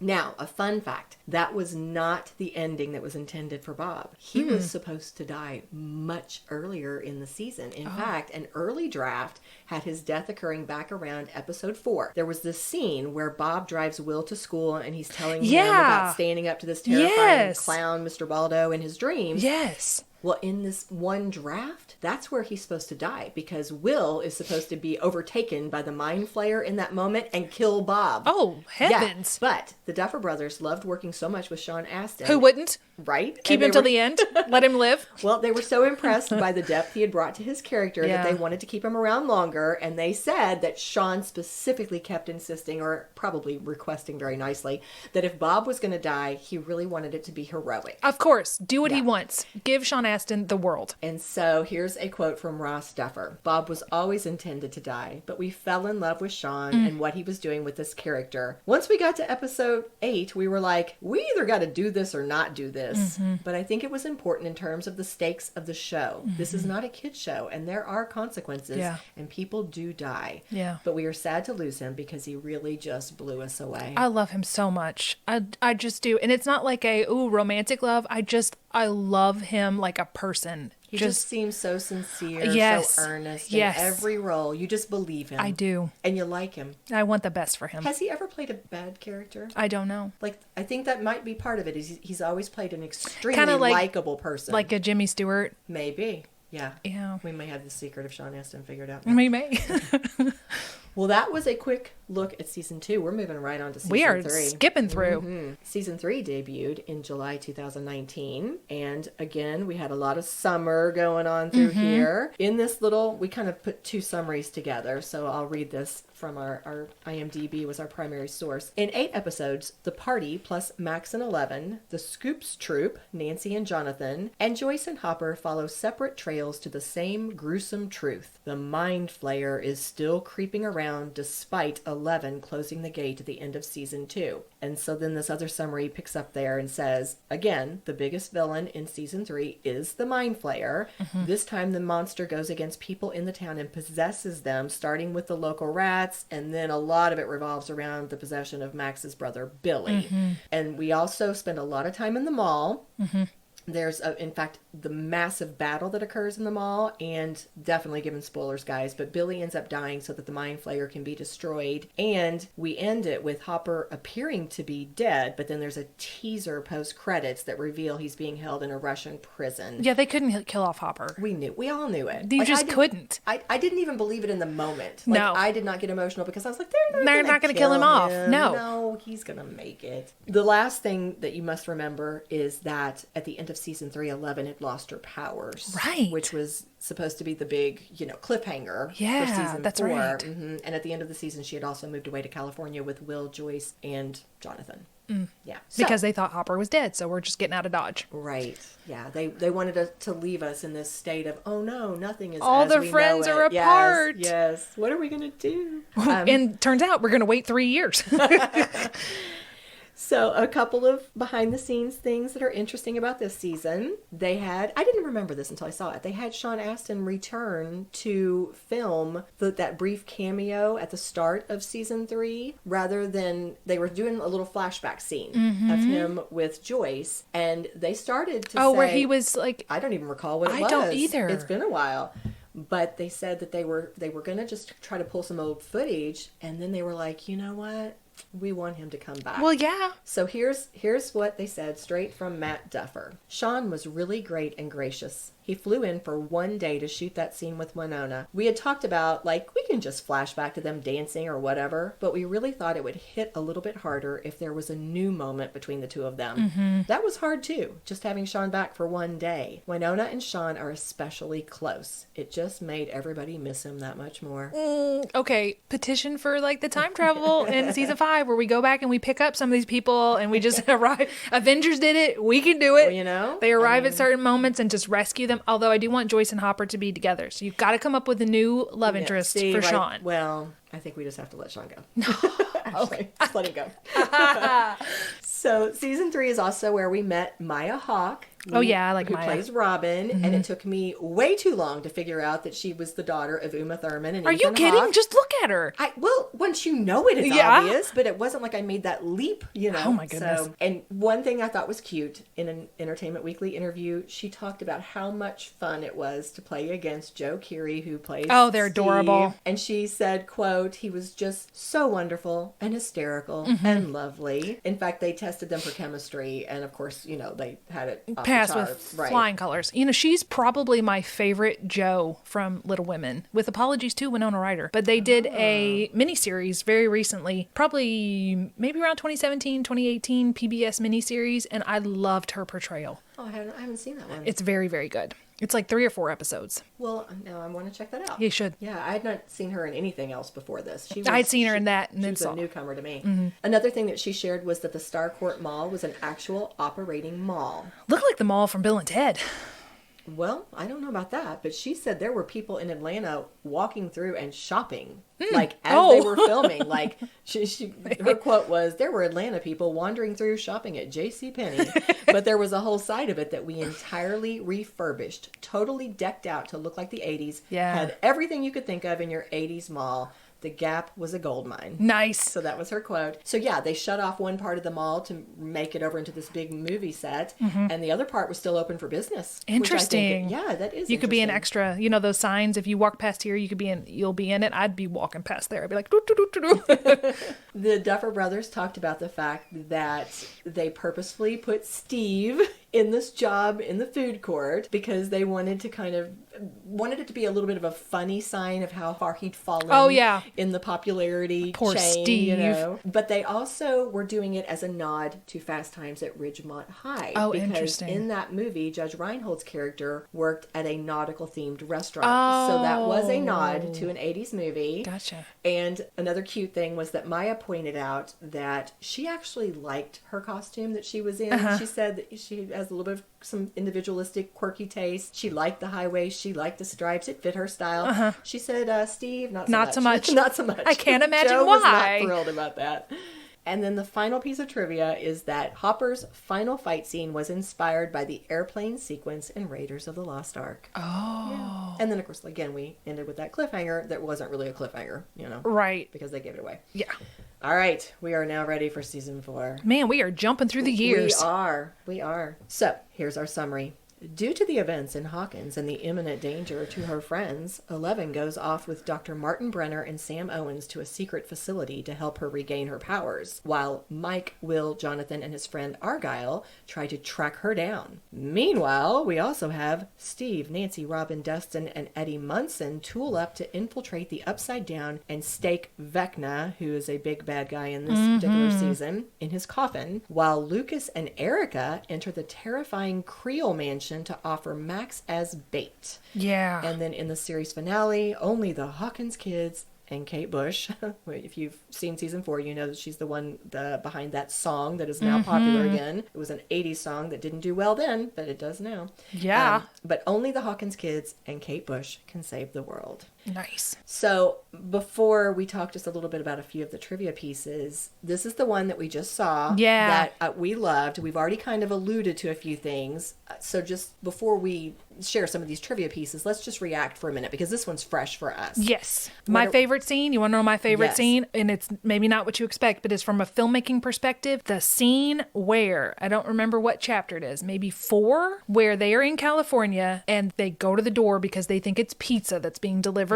Now, a fun fact. That was not the ending that was intended for Bob. He was supposed to die much earlier in the season. In fact, an early draft had his death occurring back around episode 4. There was this scene where Bob drives Will to school and he's telling him about standing up to this terrifying clown, Mr. Baldo, in his dreams. Yes. Well, in this one draft, that's where he's supposed to die because Will is supposed to be overtaken by the mind flayer in that moment and kill Bob. Oh, heavens. Yeah, but the Duffer brothers loved working so much with Sean Astin. Who wouldn't? Right? Keep him till the end. Let him live. Well, they were so impressed by the depth he had brought to his character that they wanted to keep him around longer. And they said that Sean specifically kept insisting, or probably requesting very nicely, that if Bob was going to die, he really wanted it to be heroic. Of course. Do what he wants. Give Sean Astin the world. And so here's a quote from Ross Duffer. Bob was always intended to die, but we fell in love with Sean and what he was doing with this character. Once we got to episode 8, we were like, we either got to do this or not do this. But I think it was important in terms of the stakes of the show. This is not a kid's show, and there are consequences, and people do die. Yeah. But we are sad to lose him because he really just blew us away. I love him so much. I just do. And it's not like a, romantic love. I love him like a person. He just seems so sincere, so earnest. Yes. In every role, you just believe him. I do. And you like him. I want the best for him. Has he ever played a bad character? I don't know. Like, I think that might be part of it. He's always played an extremely likable person. Like a Jimmy Stewart. Maybe. Yeah. Yeah. We may have the secret of Sean Astin figured out. We may. Well, that was a quick look at season 2. We're moving right on to season 3. We are skipping through. Season 3 debuted in July 2019. And again, we had a lot of summer going on through here. In this we kind of put 2 summaries together. So I'll read this from our IMDb was our primary source. In 8 episodes, the party plus Max and 11, the Scoops Troop, Nancy and Jonathan, and Joyce and Hopper follow separate trails to the same gruesome truth. The Mind Flayer is still creeping around despite 11 closing the gate at the end of season 2. And so then this other summary picks up there and says, again, the biggest villain in season 3 is the Mind Flayer. This time the monster goes against people in the town and possesses them, starting with the local rats, and then a lot of it revolves around the possession of Max's brother, Billy. And we also spend a lot of time in the mall. There's, in fact, the massive battle that occurs in the mall, and definitely giving spoilers, guys, but Billy ends up dying so that the Mind Flayer can be destroyed. And we end it with Hopper appearing to be dead, but then there's a teaser post-credits that reveal he's being held in a Russian prison. Yeah, they couldn't kill off Hopper. We all knew it. You just couldn't. I didn't even believe it in the moment. No. I did not get emotional because I was like, they're not going to kill him off. No, he's going to make it. The last thing that you must remember is that at the end of season 3, 11 had lost her powers. Right. Which was supposed to be the big, cliffhanger for season that's 4. right. And at the end of the season, she had also moved away to California with Will, Joyce, and Jonathan. Yeah. Because they thought Hopper was dead, so we're just getting out of Dodge. Right. Yeah. They wanted to leave us in this state of, oh no, nothing is all as their we friends know are it. apart. Yes. What are we going to do? And turns out we're going to wait 3 years. So a couple of behind the scenes things that are interesting about this season. They had, I didn't remember this until I saw it. They had Sean Astin return to film that brief cameo at the start of season 3 rather than they were doing a little flashback scene of him with Joyce. And they started to say, where he was like, I don't even recall what it was. I don't either. It's been a while. But they said that they were going to just try to pull some old footage. And then they were like, you know what? We want him to come back. Well, yeah. So here's what they said straight from Matt Duffer. Sean was really great and gracious. He flew in for 1 day to shoot that scene with Winona. We had talked about, we can just flash back to them dancing or whatever, but we really thought it would hit a little bit harder if there was a new moment between the two of them. That was hard too, just having Sean back for 1 day. Winona and Sean are especially close. It just made everybody miss him that much more. Okay, petition for the time travel in season 5 where we go back and we pick up some of these people and we just arrive. Avengers did it. We can do it. Well, they arrive at certain moments and just rescue them. Although I do want Joyce and Hopper to be together. So you've got to come up with a new love interest See, for right- Sean. Well, I think we just have to let Sean go. No. Actually, just let him go. So season 3 is also where we met Maya Hawke. Oh, yeah, I like who Maya. plays Robin, and it took me way too long to figure out that she was the daughter of Uma Thurman and Are Ethan you kidding? Hawke. Just look at her. Well, once you know it, it's Yeah. obvious, but it wasn't like I made that leap, you know. Oh, my goodness. So, and one thing I thought was cute in an Entertainment Weekly interview, she talked about how much fun it was to play against Joe Keery, who plays Oh, they're Steve. adorable. And she said, quote, he was just so wonderful and hysterical and lovely. In fact, they tested them for chemistry, and of course, you know, they had it off Pass the charts. with Right. flying colors. You know, she's probably my favorite Joe from Little Women, with apologies to Winona Ryder. But they did a miniseries very recently, probably maybe around 2017, 2018 PBS miniseries, and I loved her portrayal. Oh, I haven't seen that one. It's very, very good. It's like 3 or 4 episodes. Well, now I want to check that out. You should. Yeah, I had not seen her in anything else before this. I'd seen her in that and She then was saw. a newcomer to me. Another thing that she shared was that the Starcourt Mall was an actual operating mall. Look like the mall from Bill and Ted. Well, I don't know about that, but she said there were people in Atlanta walking through and shopping, like as they were filming. Like her quote was, "There were Atlanta people wandering through shopping at JCPenney," but there was a whole side of it that we entirely refurbished, totally decked out to look like the 80s. Yeah. Had everything you could think of in your 80s mall. The Gap was a gold mine. Nice. So that was her quote. So yeah, they shut off one part of the mall to make it over into this big movie set, and the other part was still open for business. which I think- Interesting. yeah, that is. You could be an interesting. extra. You know those signs. If you walk past here, you'll be in it. I'd be walking past there. I'd be like, doo, doo, doo, doo, doo. The Duffer brothers talked about the fact that they purposefully put Steve in this job in the food court because they wanted it to be a little bit of a funny sign of how far he'd fallen. Oh, yeah. In the popularity Poor chain, Steve. you know. But they also were doing it as a nod to Fast Times at Ridgemont High. Oh, because interesting. in that movie, Judge Reinhold's character worked at a nautical themed restaurant. So that was a nod to an 80s movie. Gotcha. And another cute thing was that Maya pointed out that she actually liked her costume that she was in. She said that she has a little bit of some individualistic, quirky taste. She liked the high waist. She liked the stripes. It fit her style. She said, Steve, not so much. Not so much. I can't imagine Joe was why. not thrilled about that. And then the final piece of trivia is that Hopper's final fight scene was inspired by the airplane sequence in Raiders of the Lost Ark. Oh. Yeah. And then, of course, again, we ended with that cliffhanger that wasn't really a cliffhanger, you know. Right. Because they gave it away. Yeah. All right. We are now ready for season 4. Man, we are jumping through the years. We are. So, here's our summary. Due to the events in Hawkins and the imminent danger to her friends, Eleven goes off with Dr. Martin Brenner and Sam Owens to a secret facility to help her regain her powers, while Mike, Will, Jonathan, and his friend Argyle try to track her down. Meanwhile, we also have Steve, Nancy, Robin, Dustin, and Eddie Munson tool up to infiltrate the Upside Down and stake Vecna, who is a big bad guy in this particular season, in his coffin, while Lucas and Erica enter the terrifying Creole mansion to offer Max as bait. Yeah. And then in the series finale, only the Hawkins kids and Kate Bush. If you've seen season 4, you know that she's the one behind that song that is now popular again. It was an 80s song that didn't do well then, but it does now. Yeah. But only the Hawkins kids and Kate Bush can save the world. Nice. So before we talk just a little bit about a few of the trivia pieces, this is the one that we just saw. Yeah. That we loved. We've already kind of alluded to a few things. So just before we share some of these trivia pieces, let's just react for a minute because this one's fresh for us. Yes. My favorite scene, you want to know my favorite Yes. scene? And it's maybe not what you expect, but it's from a filmmaking perspective. The scene where, I don't remember what chapter it is, maybe 4, where they are in California and they go to the door because they think it's pizza that's being delivered.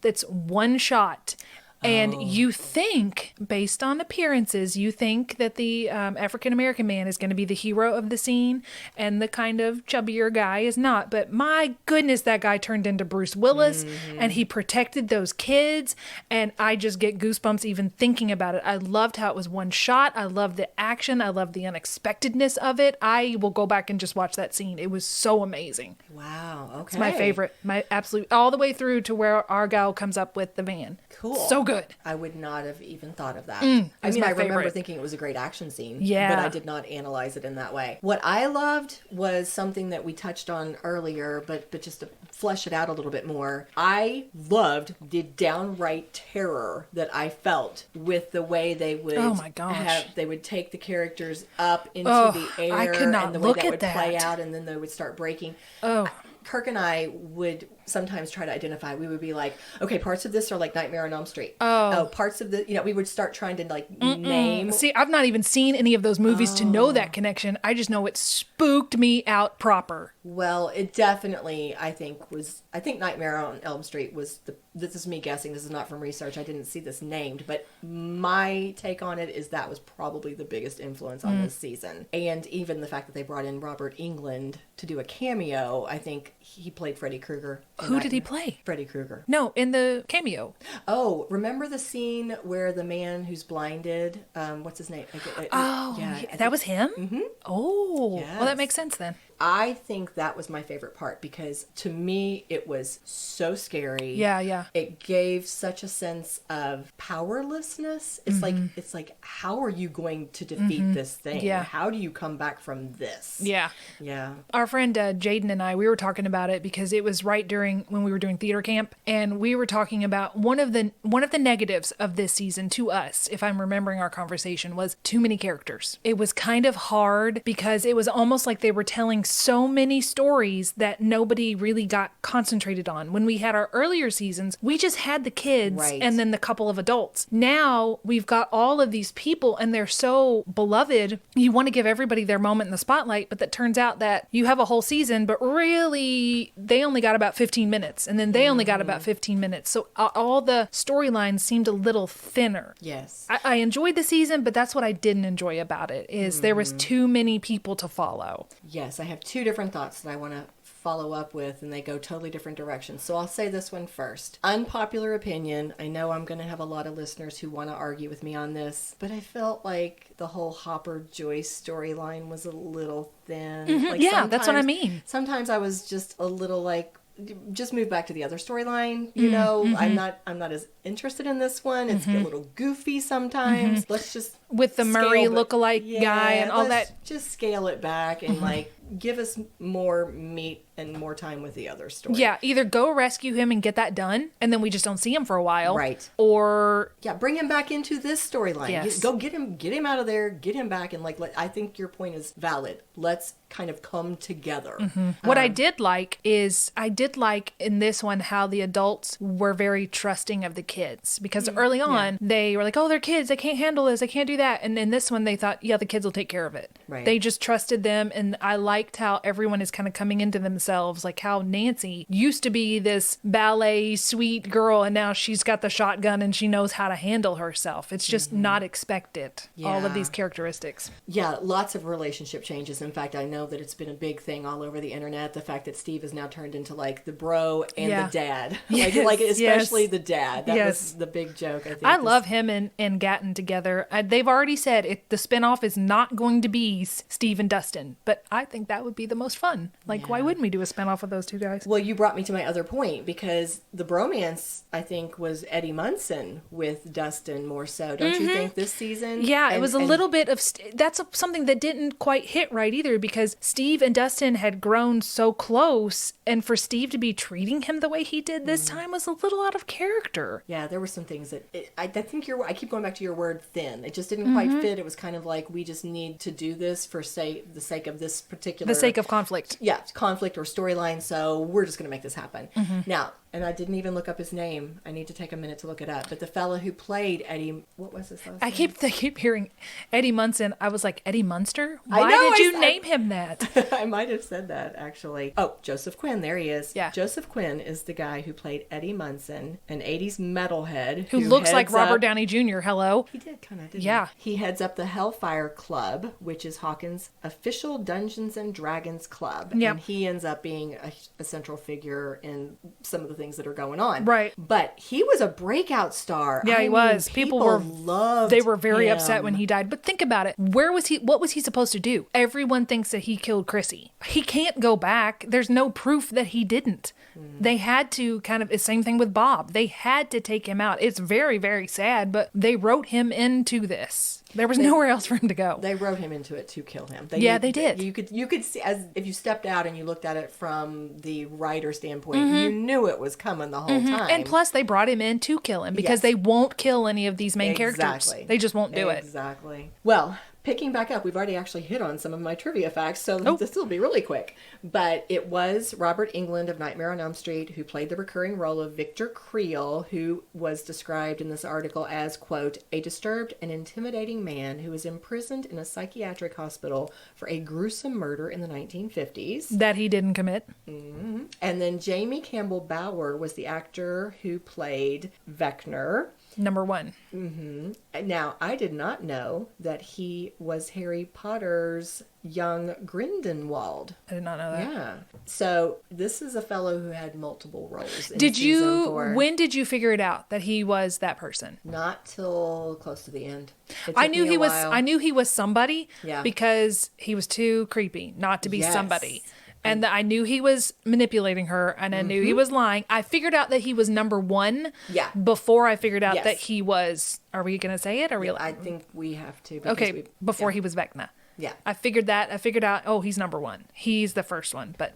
That's one shot. And you think, based on appearances, you think that the African-American man is going to be the hero of the scene and the kind of chubbier guy is not. But my goodness, that guy turned into Bruce Willis and he protected those kids. And I just get goosebumps even thinking about it. I loved how it was one shot. I loved the action. I loved the unexpectedness of it. I will go back and just watch that scene. It was so amazing. Wow. Okay. It's my favorite. My absolute, all the way through to where Argyle comes up with the van. Cool. So good. I would not have even thought of that. It I was mean, my I remember favorite. thinking it was a great action scene, Yeah. but I did not analyze it in that way. What I loved was something that we touched on earlier, but just to flesh it out a little bit more. I loved the downright terror that I felt with the way they would Oh my gosh. they would take the characters up into Oh, the air I could not and the way look that at would play that. out, and then they would start breaking. Oh. Kirk and I would sometimes try to identify. We would be like, okay, parts of this are like Nightmare on Elm Street. Oh, parts of the, we would start trying to like name. See, I've not even seen any of those movies to know that connection. I just know it spooked me out proper. Well, it definitely, I think Nightmare on Elm Street was this is me guessing, this is not from research, I didn't see this named, but my take on it is that was probably the biggest influence on this season. And even the fact that they brought in Robert Englund to do a cameo, I think he played Freddy Krueger. Who did he play? Freddy Krueger. No, in the cameo. Oh, remember the scene where the man who's blinded, what's his name? That was him? Mm-hmm. Oh, Yes. well, that makes sense then. I think that was my favorite part because to me it was so scary. Yeah. It gave such a sense of powerlessness. It's like how are you going to defeat this thing? Yeah. How do you come back from this? Yeah. Yeah. Our friend Jaden and I, we were talking about it because it was right during when we were doing theater camp, and we were talking about one of the negatives of this season to us, if I'm remembering our conversation, was too many characters. It was kind of hard because it was almost like they were telling so many stories that nobody really got concentrated on. When we had our earlier seasons, we just had the kids Right. and then the couple of adults. Now we've got all of these people and they're so beloved. You want to give everybody their moment in the spotlight, but that turns out that you have a whole season, but really they only got about 15 minutes and then they only got about 15 minutes. So all the storylines seemed a little thinner. Yes. I enjoyed the season, but that's what I didn't enjoy about it is there was too many people to follow. Yes, I have two different thoughts that I want to follow up with, and they go totally different directions. So I'll say this one first. Unpopular opinion. I know I'm going to have a lot of listeners who want to argue with me on this, but I felt like the whole Hopper Joyce storyline was a little thin. Like Yeah, that's what I sometimes- mean. Sometimes I was just a little like, just move back to the other storyline. You know, I'm not as interested in this one. It's a little goofy sometimes. Let's just With the Murray scale it- lookalike guy and all let's that. just scale it back and like give us more meat and more time with the other story. Yeah, either go rescue him and get that done, and then we just don't see him for a while. Right. Or Yeah, bring him back into this storyline. Yes. Go get him out of there, get him back, and like I think your point is valid. Let's kind of come together. what I did like is in this one how the adults were very trusting of the kids because early on they were like, oh, they're kids, they can't handle this, they can't do that. And in this one they thought, yeah, the kids will take care of it. Right. They just trusted them, and I liked how everyone is kind of coming into themselves, like how Nancy used to be this ballet sweet girl and now she's got the shotgun and she knows how to handle herself. It's just not expected. All Yeah. of these characteristics. Yeah, lots of relationship changes. In fact, I know that it's been a big thing all over the internet. The fact that Steve is now turned into like the bro and Yeah. the dad, Yes, like especially yes. the dad. That Yes. was the big joke. I think. I love him and Gatton together. They've already said the spinoff is not going to be Steve and Dustin, but I think that would be the most fun. Like, why wouldn't we do a spinoff of those two guys? Well, you brought me to my other point because the bromance, I think, was Eddie Munson with Dustin more so. Don't you think this season? Yeah, it And- was a and- little bit of that's something that didn't quite hit right either because Steve and Dustin had grown so close, and for Steve to be treating him the way he did this time was a little out of character. Yeah, there were some things that I think I keep going back to your word thin. It just didn't quite fit. It was kind of like we just need to do this for the sake of this particular The sake of conflict. yeah, conflict or storyline, so we're just going to make this happen. Now, and I didn't even look up his name. I need to take a minute to look it up. But the fella who played Eddie, what was his last I name? keep hearing Eddie Munson. I was like, Eddie Munster? I Why know, did you I- name him that? I might have said that, actually. Oh, Joseph Quinn. There he is. Yeah. Joseph Quinn is the guy who played Eddie Munson, an 80s metalhead. Who looks like heads Robert up- Downey Jr. Hello. He did kind of, didn't Yeah. he? He heads up the Hellfire Club, which is Hawkins' official Dungeons and Dragons club. Yep. And he ends up being a central figure in some of the things that are going on. Right. But he was a breakout star. Yeah, he was. People loved they were very him. upset when he died. But think about it. Where was he? What was he supposed to do? Everyone thinks that he killed Chrissy. He can't go back. There's no proof that he didn't. They had to kind of, the same thing with Bob. They had to take him out. It's very, very sad, but they wrote him into this. There was nowhere else for him to go. They wrote him into it to kill him. They did. You could see, as if you stepped out and you looked at it from the writer standpoint, you knew it was coming the whole time. And plus, they brought him in to kill him because they won't kill any of these main characters. They just won't do it. Exactly. Well, picking back up, we've already actually hit on some of my trivia facts, so this will be really quick. But it was Robert Englund of Nightmare on Elm Street who played the recurring role of Victor Creel, who was described in this article as, quote, a disturbed and intimidating man who was imprisoned in a psychiatric hospital for a gruesome murder in the 1950s. That he didn't commit. Mm-hmm. And then Jamie Campbell Bower was the actor who played Vecna. Number 1. Mm-hmm. Now, I did not know that he was Harry Potter's young Grindelwald. I did not know that. Yeah. So this is a fellow who had multiple roles. When did you figure it out that he was that person? Not till close to the end. I knew he was somebody Yeah. because he was too creepy not to be somebody. And I knew he was manipulating her, and I knew he was lying. I figured out that he was number 1 before I figured out that he was... Are we going to say it? I think we have to. Okay, before he was Vecna. Yeah. I figured out, oh, he's number 1. He's the first one. But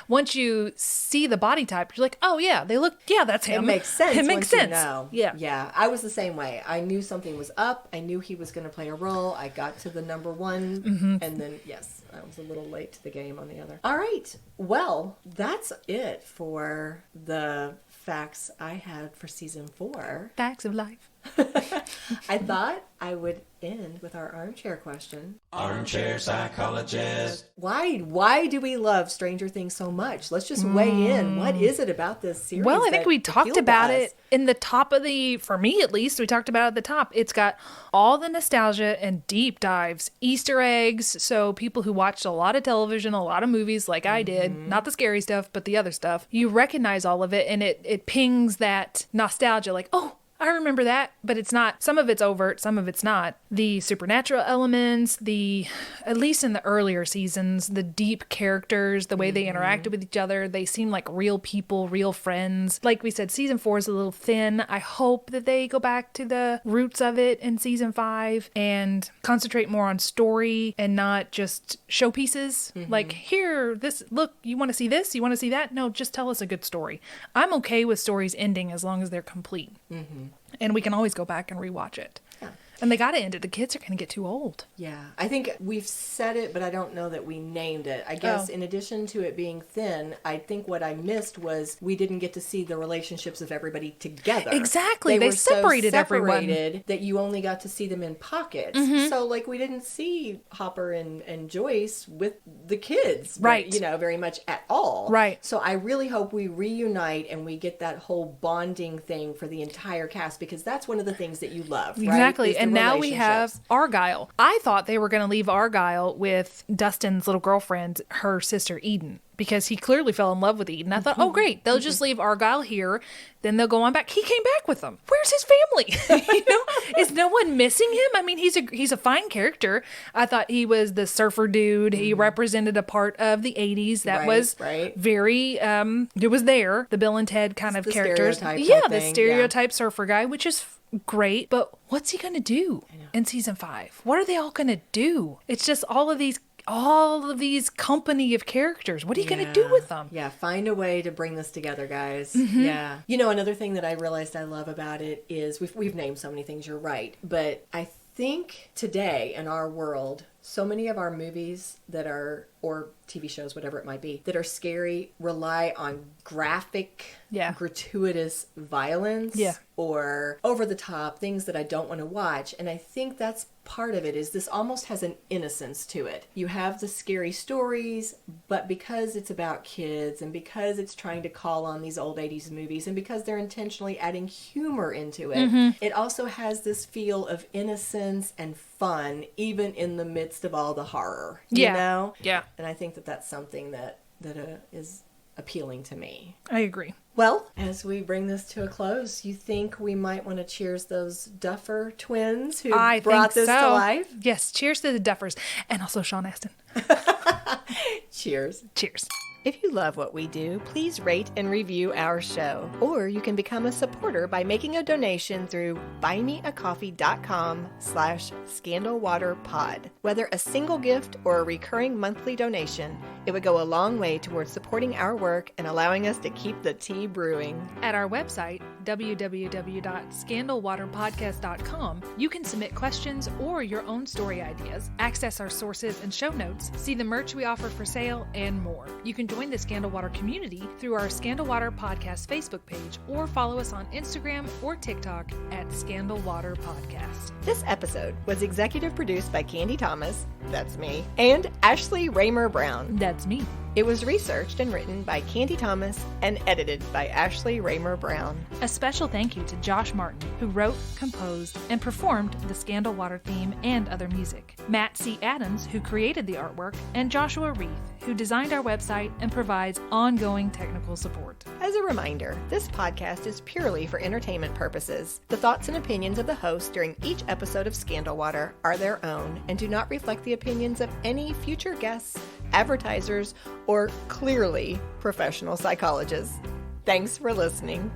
once you see the body type, you're like, oh, yeah, that's him. It makes sense. It makes sense. You know. Yeah. Yeah. I was the same way. I knew something was up. I knew he was going to play a role. I got to the number 1. And then, yes, I was a little late to the game on the other. All right. Well, that's it for the facts I had for season 4. Facts of life. I thought I would end with our armchair question. Armchair psychologist. Why do we love Stranger Things so much? Let's just weigh in. What is it about this series? Well, I think we talked about it in the top of for me at least, we talked about it at the top. It's got all the nostalgia and deep dives, Easter eggs. So people who watched a lot of television, a lot of movies like I did, not the scary stuff, but the other stuff, you recognize all of it and it pings that nostalgia like, oh, I remember that, but it's not, some of it's overt, some of it's not. The supernatural elements, at least in the earlier seasons, the deep characters, the way they interacted with each other, they seem like real people, real friends. Like we said, season 4 is a little thin. I hope that they go back to the roots of it in season 5 and concentrate more on story and not just showpieces. Like, here, look, you want to see this? You want to see that? No, just tell us a good story. I'm okay with stories ending as long as they're complete. And we can always go back and rewatch it. Yeah. And they got to end it. The kids are going to get too old. Yeah. I think we've said it, but I don't know that we named it. I guess in addition to it being thin, I think what I missed was we didn't get to see the relationships of everybody together. Exactly. They were separated everyone. That you only got to see them in pockets. So, like, we didn't see Hopper and Joyce with the kids. Right. Very much at all. Right. So I really hope we reunite and we get that whole bonding thing for the entire cast, because that's one of the things that you love, right? Exactly. And now we have Argyle. I thought they were going to leave Argyle with Dustin's little girlfriend, her sister Eden, because he clearly fell in love with Eden. I thought, oh, great. They'll just leave Argyle here. Then they'll go on back. He came back with them. Where's his family? Is no one missing him? I mean, he's a fine character. I thought he was the surfer dude. He represented a part of the 80s that was very, it was there. The Bill and Ted kind of characters. The stereotype surfer guy, which is great. But what's he going to do in season 5? What are they all going to do? It's just all of these company of characters. What are you going to do with them? Yeah, find a way to bring this together, guys. Yeah. Another thing that I realized I love about it is we've named so many things, you're right. But I think today in our world, so many of our movies that are, or TV shows, whatever it might be, that are scary rely on graphic, gratuitous violence or over the top things that I don't want to watch. And I think that's part of it, is this almost has an innocence to it. You have the scary stories, but because it's about kids and because it's trying to call on these old 80s movies and because they're intentionally adding humor into it, it also has this feel of innocence and fun, even in the midst of all the horror, you know? Yeah. And I think that that's something that is appealing to me. I agree. Well, as we bring this to a close, you think we might want to cheers those Duffer twins who brought this to life? Yes, cheers to the Duffers. And also Sean Astin. Cheers. Cheers. If you love what we do, please rate and review our show. Or you can become a supporter by making a donation through buymeacoffee.com/scandalwaterpod. Whether a single gift or a recurring monthly donation, it would go a long way towards supporting our work and allowing us to keep the tea brewing. At our website, www.scandalwaterpodcast.com, you can submit questions or your own story ideas, access our sources and show notes, see the merch we offer for sale, and more. You can join the Scandal Water community through our Scandal Water Podcast Facebook page or follow us on Instagram or TikTok at Scandal Water Podcast. This episode was executive produced by Candy Thomas, that's me, and Ashley Raymer Brown. That's me. It was researched and written by Candy Thomas and edited by Ashley Raymer Brown. A special thank you to Josh Martin, who wrote, composed, and performed the Scandal Water theme and other music. Matt C. Adams, who created the artwork, and Joshua Reith, who designed our website and provides ongoing technical support. As a reminder, this podcast is purely for entertainment purposes. The thoughts and opinions of the host during each episode of Scandal Water are their own and do not reflect the opinions of any future guests, advertisers, or clearly professional psychologists. Thanks for listening.